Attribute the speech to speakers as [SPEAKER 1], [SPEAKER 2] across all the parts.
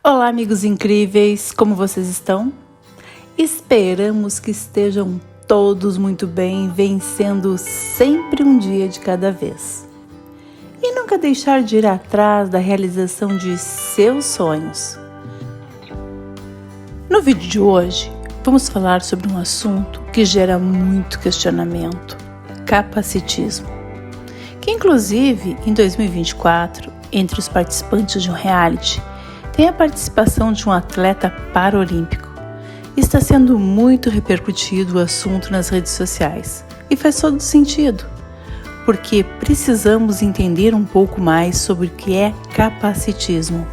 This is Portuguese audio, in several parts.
[SPEAKER 1] Olá, amigos incríveis, como vocês estão? Esperamos que estejam todos muito bem, vencendo sempre um dia de cada vez. E nunca deixar de ir atrás da realização de seus sonhos. No vídeo de hoje, vamos falar sobre um assunto que gera muito questionamento: capacitismo. Que inclusive, em 2024, entre os participantes de um reality, tem a participação de um atleta paralímpico. Está sendo muito repercutido o assunto nas redes sociais. E faz todo sentido, porque precisamos entender um pouco mais sobre o que é capacitismo.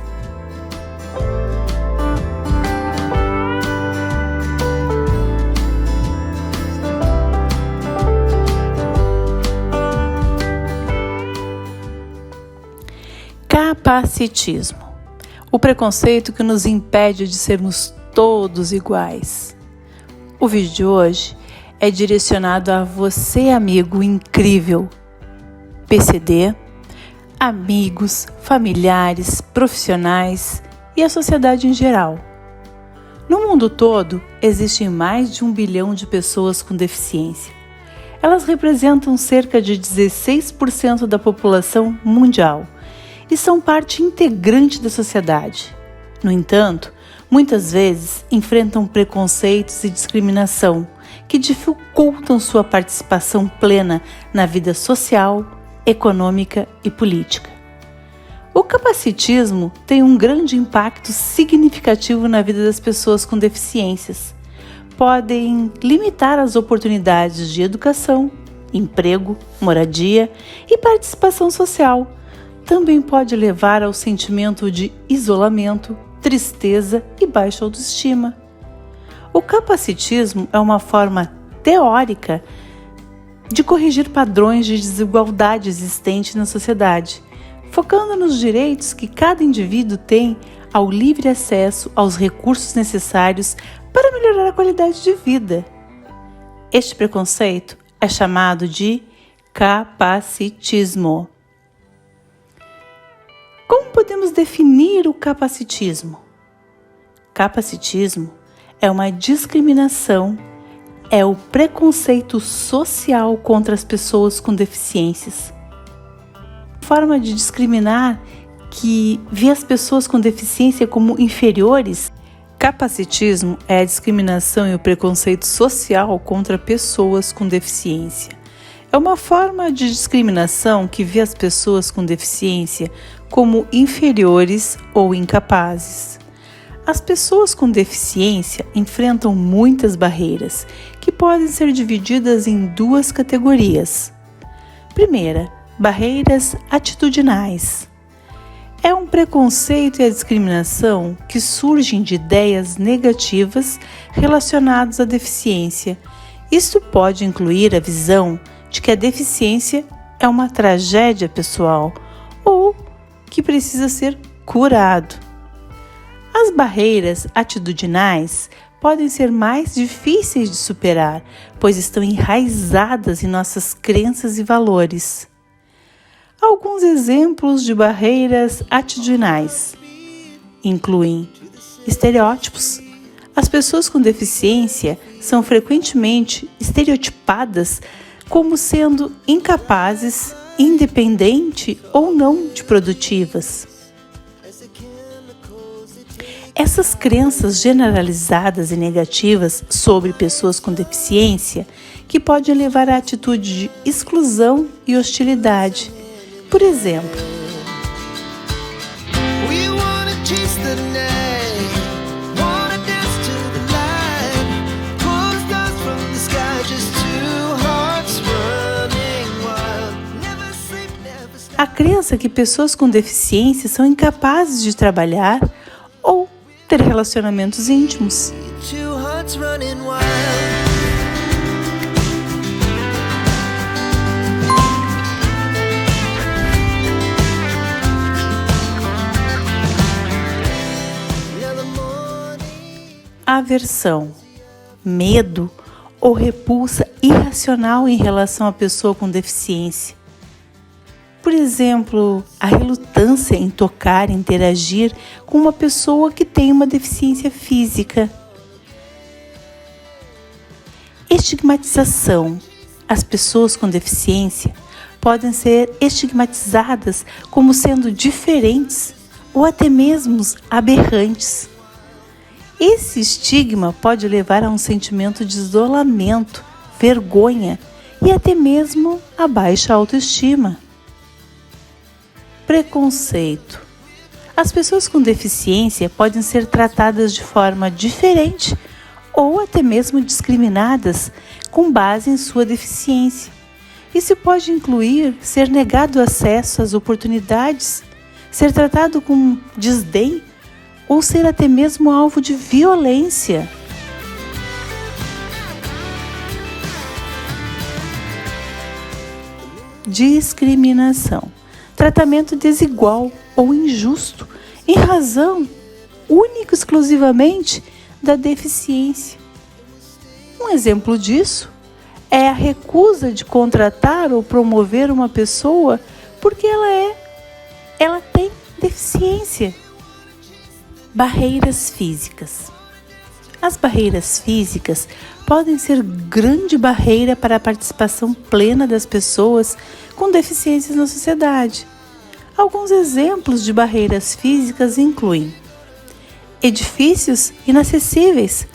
[SPEAKER 1] Capacitismo. O preconceito que nos impede de sermos todos iguais. O vídeo de hoje é direcionado a você, amigo incrível, PCD, amigos, familiares, profissionais e a sociedade em geral. No mundo todo, existem mais de 1 bilhão de pessoas com deficiência. Elas representam cerca de 16% da população mundial e são parte integrante da sociedade. No entanto, muitas vezes enfrentam preconceitos e discriminação que dificultam sua participação plena na vida social, econômica e política. O capacitismo tem um grande impacto significativo na vida das pessoas com deficiências. Podem limitar as oportunidades de educação, emprego, moradia e participação social. Também pode levar ao sentimento de isolamento, tristeza e baixa autoestima. O capacitismo é uma forma teórica de corrigir padrões de desigualdade existentes na sociedade, focando nos direitos que cada indivíduo tem ao livre acesso aos recursos necessários para melhorar a qualidade de vida. Este preconceito é chamado de capacitismo. Como podemos definir o capacitismo? Capacitismo é uma discriminação, é o preconceito social contra as pessoas com deficiências. Forma de discriminar que vê as pessoas com deficiência como inferiores. Capacitismo é a discriminação e o preconceito social contra pessoas com deficiência. É uma forma de discriminação que vê as pessoas com deficiência como inferiores ou incapazes. As pessoas com deficiência enfrentam muitas barreiras, que podem ser divididas em duas categorias. Primeira, barreiras atitudinais. É um preconceito e a discriminação que surgem de ideias negativas relacionadas à deficiência. Isso pode incluir a visão de que a deficiência é uma tragédia pessoal ou que precisa ser curado. As barreiras atitudinais podem ser mais difíceis de superar, pois estão enraizadas em nossas crenças e valores. Alguns exemplos de barreiras atitudinais incluem estereótipos. As pessoas com deficiência são frequentemente estereotipadas como sendo incapazes, independente ou não de produtivas. Essas crenças generalizadas e negativas sobre pessoas com deficiência que podem levar à atitude de exclusão e hostilidade. Por exemplo, a crença que pessoas com deficiência são incapazes de trabalhar ou ter relacionamentos íntimos. Aversão, medo ou repulsa irracional em relação à pessoa com deficiência. Por exemplo, a relutância em tocar, interagir com uma pessoa que tem uma deficiência física. Estigmatização. As pessoas com deficiência podem ser estigmatizadas como sendo diferentes ou até mesmo aberrantes. Esse estigma pode levar a um sentimento de isolamento, vergonha e até mesmo a baixa autoestima. Preconceito. As pessoas com deficiência podem ser tratadas de forma diferente ou até mesmo discriminadas com base em sua deficiência. Isso pode incluir ser negado acesso às oportunidades, ser tratado com desdém ou ser até mesmo alvo de violência. Discriminação. Tratamento desigual ou injusto em razão única e exclusivamente da deficiência. Um exemplo disso é a recusa de contratar ou promover uma pessoa porque ela tem deficiência. Barreiras físicas. As barreiras físicas podem ser grande barreira para a participação plena das pessoas com deficiências na sociedade. Alguns exemplos de barreiras físicas incluem edifícios inacessíveis,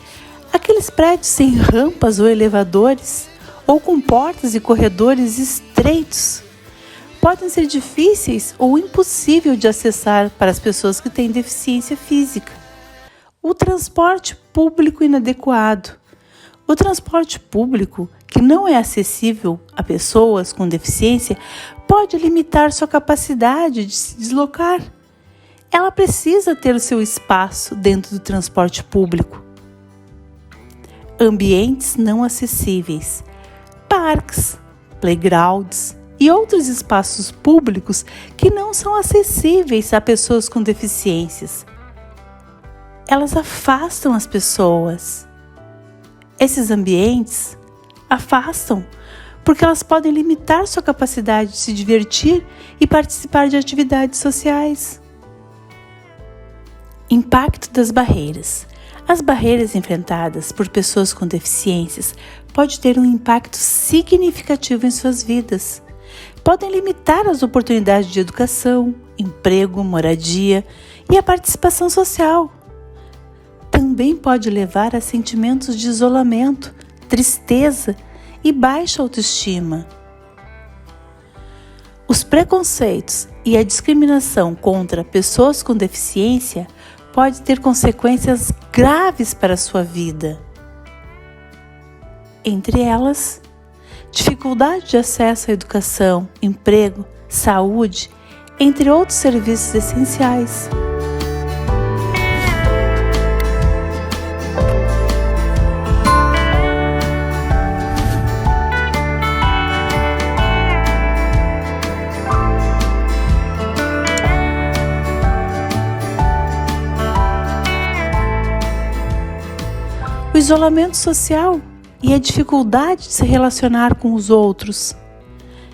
[SPEAKER 1] aqueles prédios sem rampas ou elevadores, ou com portas e corredores estreitos. Podem ser difíceis ou impossível de acessar para as pessoas que têm deficiência física. O transporte público inadequado. O transporte público, que não é acessível a pessoas com deficiência, pode limitar sua capacidade de se deslocar. Ela precisa ter o seu espaço dentro do transporte público. Ambientes não acessíveis. Parques, playgrounds e outros espaços públicos que não são acessíveis a pessoas com deficiências. Elas afastam as pessoas. Esses ambientes afastam porque elas podem limitar sua capacidade de se divertir e participar de atividades sociais. Impacto das barreiras. As barreiras enfrentadas por pessoas com deficiências podem ter um impacto significativo em suas vidas. Podem limitar as oportunidades de educação, emprego, moradia e a participação social. Também pode levar a sentimentos de isolamento, tristeza e baixa autoestima. Os preconceitos e a discriminação contra pessoas com deficiência pode ter consequências graves para a sua vida. Entre elas, dificuldade de acesso à educação, emprego, saúde, entre outros serviços essenciais. O isolamento social e a dificuldade de se relacionar com os outros,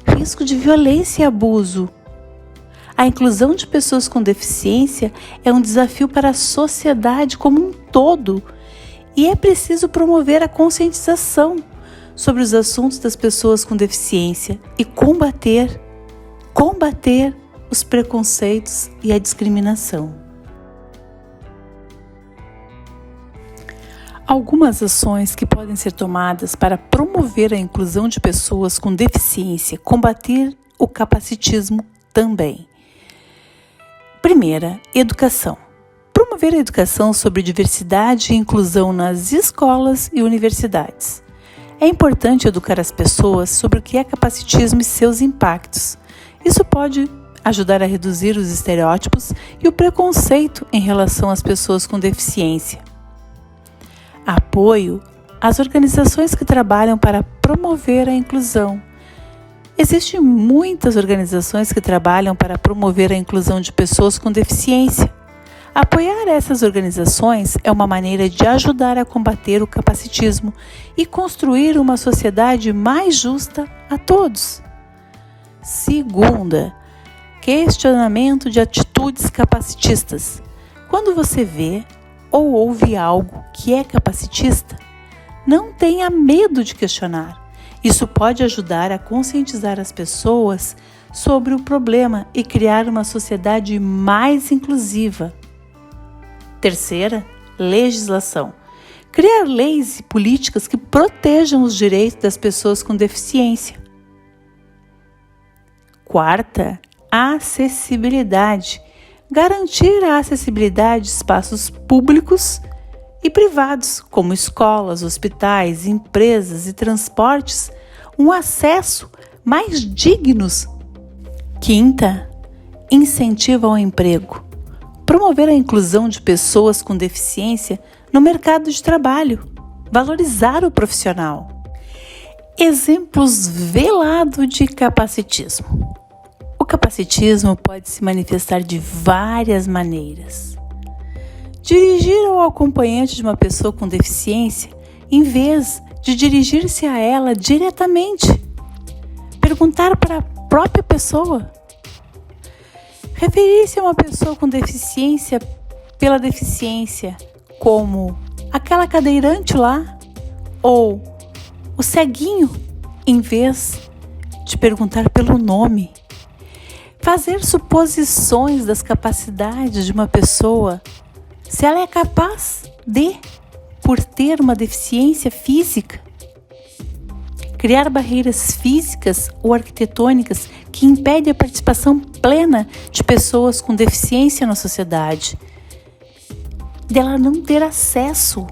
[SPEAKER 1] risco de violência e abuso. A inclusão de pessoas com deficiência é um desafio para a sociedade como um todo e é preciso promover a conscientização sobre os assuntos das pessoas com deficiência e combater os preconceitos e a discriminação. Algumas ações que podem ser tomadas para promover a inclusão de pessoas com deficiência, combater o capacitismo também. Primeira, educação. Promover a educação sobre diversidade e inclusão nas escolas e universidades. É importante educar as pessoas sobre o que é capacitismo e seus impactos. Isso pode ajudar a reduzir os estereótipos e o preconceito em relação às pessoas com deficiência. Apoio às organizações que trabalham para promover a inclusão. Existem muitas organizações que trabalham para promover a inclusão de pessoas com deficiência. Apoiar essas organizações é uma maneira de ajudar a combater o capacitismo e construir uma sociedade mais justa a todos. Segunda, questionamento de atitudes capacitistas. Quando você vê ou ouve algo que é capacitista, não tenha medo de questionar. Isso pode ajudar a conscientizar as pessoas sobre o problema e criar uma sociedade mais inclusiva. Terceira, legislação. Criar leis e políticas que protejam os direitos das pessoas com deficiência. Quarta, acessibilidade. Garantir a acessibilidade de espaços públicos e privados, como escolas, hospitais, empresas e transportes, um acesso mais dignos. Quinta, incentivo ao emprego. Promover a inclusão de pessoas com deficiência no mercado de trabalho. Valorizar o profissional. Exemplos velados de capacitismo. O capacitismo pode se manifestar de várias maneiras. Dirigir ao acompanhante de uma pessoa com deficiência em vez de dirigir-se a ela diretamente. Perguntar para a própria pessoa. Referir-se a uma pessoa com deficiência pela deficiência, como aquela cadeirante lá, ou o ceguinho, em vez de perguntar pelo nome. Fazer suposições das capacidades de uma pessoa, se ela é capaz de, por ter uma deficiência física. Criar barreiras físicas ou arquitetônicas que impedem a participação plena de pessoas com deficiência na sociedade, dela não ter acesso.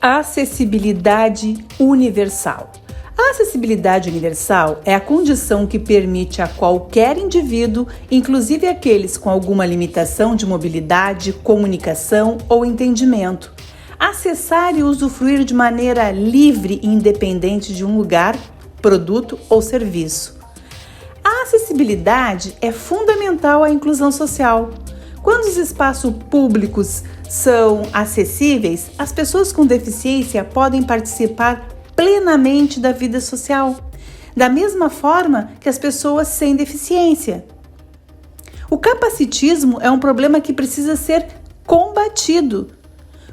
[SPEAKER 1] Acessibilidade universal. A acessibilidade universal é a condição que permite a qualquer indivíduo, inclusive aqueles com alguma limitação de mobilidade, comunicação ou entendimento, acessar e usufruir de maneira livre e independente de um lugar, produto ou serviço. A acessibilidade é fundamental à inclusão social. Quando os espaços públicos são acessíveis, as pessoas com deficiência podem participar plenamente da vida social, da mesma forma que as pessoas sem deficiência. O capacitismo é um problema que precisa ser combatido.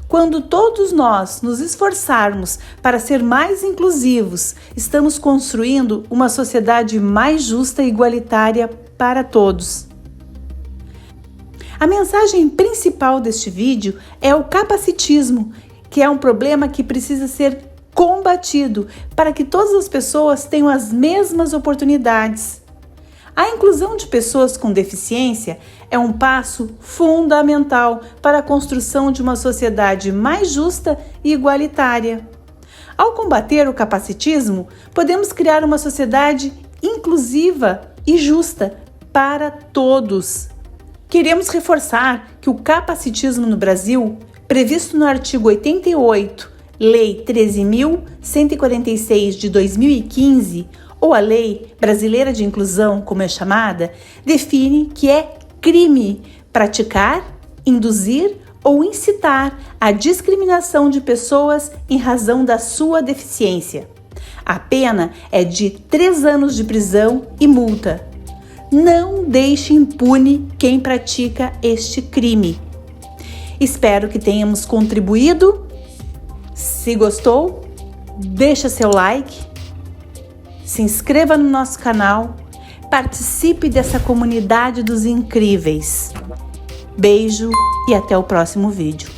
[SPEAKER 1] Quando todos nós nos esforçarmos para ser mais inclusivos, estamos construindo uma sociedade mais justa e igualitária para todos. A mensagem principal deste vídeo é o capacitismo, que é um problema que precisa ser combatido para que todas as pessoas tenham as mesmas oportunidades. A inclusão de pessoas com deficiência é um passo fundamental para a construção de uma sociedade mais justa e igualitária. Ao combater o capacitismo, podemos criar uma sociedade inclusiva e justa para todos. Queremos reforçar que o capacitismo no Brasil, previsto no artigo 88, Lei 13.146 de 2015, ou a Lei Brasileira de Inclusão, como é chamada, define que é crime praticar, induzir ou incitar a discriminação de pessoas em razão da sua deficiência. A pena é de 3 anos de prisão e multa. Não deixe impune quem pratica este crime. Espero que tenhamos contribuído. Se gostou, deixa seu like, se inscreva no nosso canal, participe dessa comunidade dos incríveis. Beijo e até o próximo vídeo.